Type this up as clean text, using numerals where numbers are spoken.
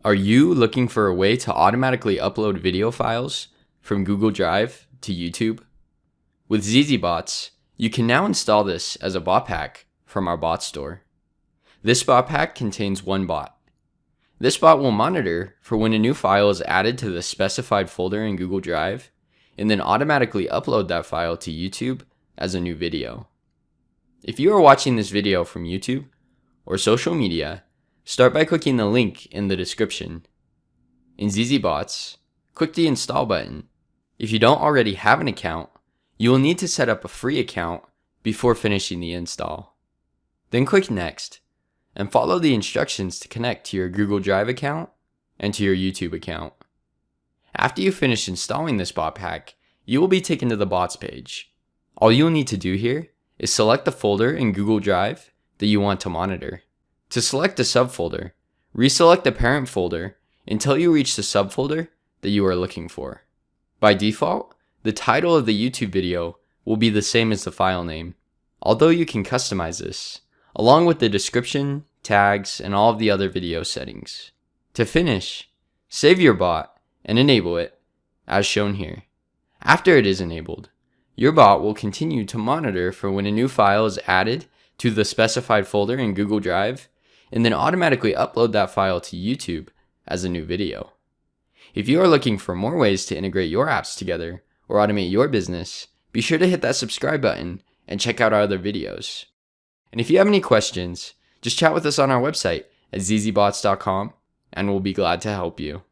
Are you looking for a way to automatically upload video files from Google Drive to YouTube? With zzBots, you can now install this as a bot pack from our bot store. This bot pack contains one bot. This bot will monitor for when a new file is added to the specified folder in Google Drive, and then automatically upload that file to YouTube as a new video. If you are watching this video from YouTube or social media, start by clicking the link in the description. In zzBots, click the install button. If you don't already have an account, you will need to set up a free account before finishing the install. Then click next and follow the instructions to connect to your Google Drive account and to your YouTube account. After you finish installing this bot pack, you will be taken to the bots page. All you will need to do here is select the folder in Google Drive that you want to monitor. To select a subfolder, reselect the parent folder until you reach the subfolder that you are looking for. By default, the title of the YouTube video will be the same as the file name, although you can customize this, along with the description, tags, and all of the other video settings. To finish, save your bot and enable it, as shown here. After it is enabled, your bot will continue to monitor for when a new file is added to the specified folder in Google Drive, and then automatically upload that file to YouTube as a new video. If you are looking for more ways to integrate your apps together or automate your business, be sure to hit that subscribe button and check out our other videos. And if you have any questions, just chat with us on our website at zzbots.com and we'll be glad to help you.